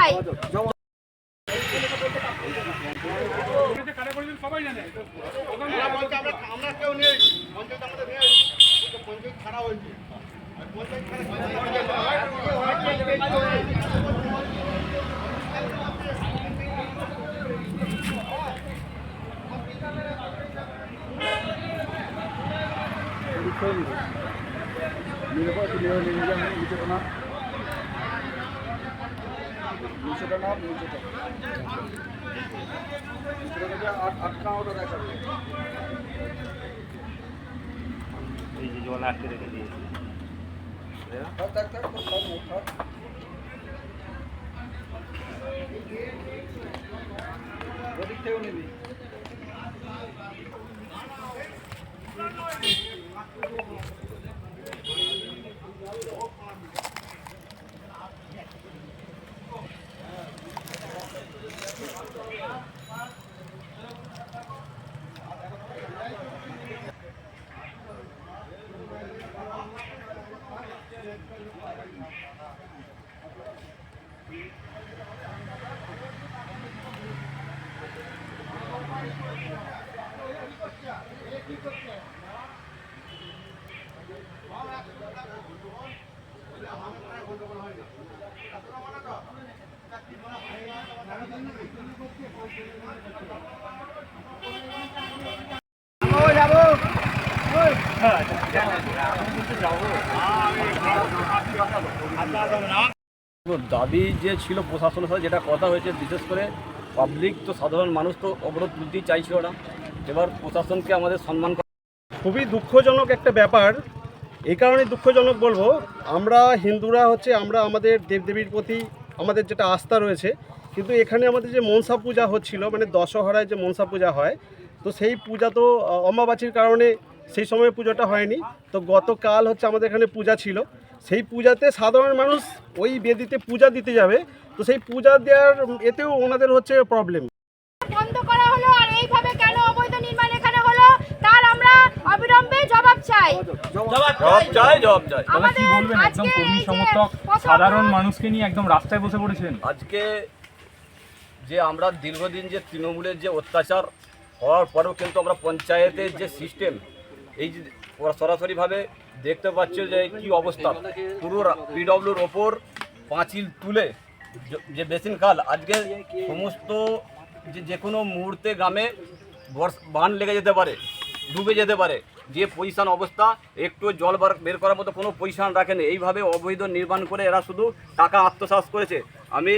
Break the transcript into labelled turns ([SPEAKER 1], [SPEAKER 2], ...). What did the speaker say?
[SPEAKER 1] চাই।
[SPEAKER 2] এই যে জল আটকে রেখে দিয়েছি। ওদিক থেকেও নিবি।
[SPEAKER 3] দাবি যে ছিল প্রশাসনের সাথে যেটা কথা হয়েছে, বিশেষ করে পাবলিক তো সাধারণ মানুষ তো অবরোধ তুলতেই চাইছিল না। এবার প্রশাসনকে আমাদের সম্মান করা খুবই দুঃখজনক একটা ব্যাপার। এই কারণে দুঃখজনক বলবো, আমরা হিন্দুরা আমরা আমাদের দেবদেবীর প্রতি আমাদের যেটা আস্থা রয়েছে, কিন্তু এখানে আমাদের যে মনসা পূজা হচ্ছিল, মানে দশহরায় যে মনসা পূজা হয়, তো সেই পূজা তো অমাবাসীর কারণে সেই সময় পুজোটা হয়নি। তো গতকাল আমাদের এখানে পূজা ছিল, সেই পূজাতে সাধারণ মানুষ ওই বেদিতে পূজা দিতে যাবে, তো সেই পূজা দেওয়ার এতেও ওনাদের প্রবলেম।
[SPEAKER 1] বন্ধ করা হলো, আর এইভাবে কেন অবৈধ নির্মাণ এখানে হলো তার আমরা অবিলম্বে জবাব চাই।
[SPEAKER 4] দাদা কি বলবেন, একদম কর্মী সমর্থক সাধারণ মানুষকে নিয়ে একদম রাস্তায় বসে পড়েছেন।
[SPEAKER 3] আজকে যে আমরা দীর্ঘদিন যে তৃণমূলের যে অত্যাচার হওয়ার পরেও কিন্তু আমরা পঞ্চায়েতের যে সিস্টেম, এই যে ওরা সরাসরিভাবে দেখতে পাচ্ছে যে কি অবস্থা, পুরো পিডব্লিউর ওপর পাঁচিল তুলে যে বেসিন খাল, আজকে সমস্ত যে কোনো মুহূর্তে গ্রামে বান লেগে যেতে পারে, ডুবে যেতে পারে, যে পজিশন অবস্থা, একটু জল বের করার মতো কোনো পজিশন রাখেনি। এইভাবে অবৈধ নির্মাণ করে এরা শুধু টাকা আত্মসাৎ করেছে। আমি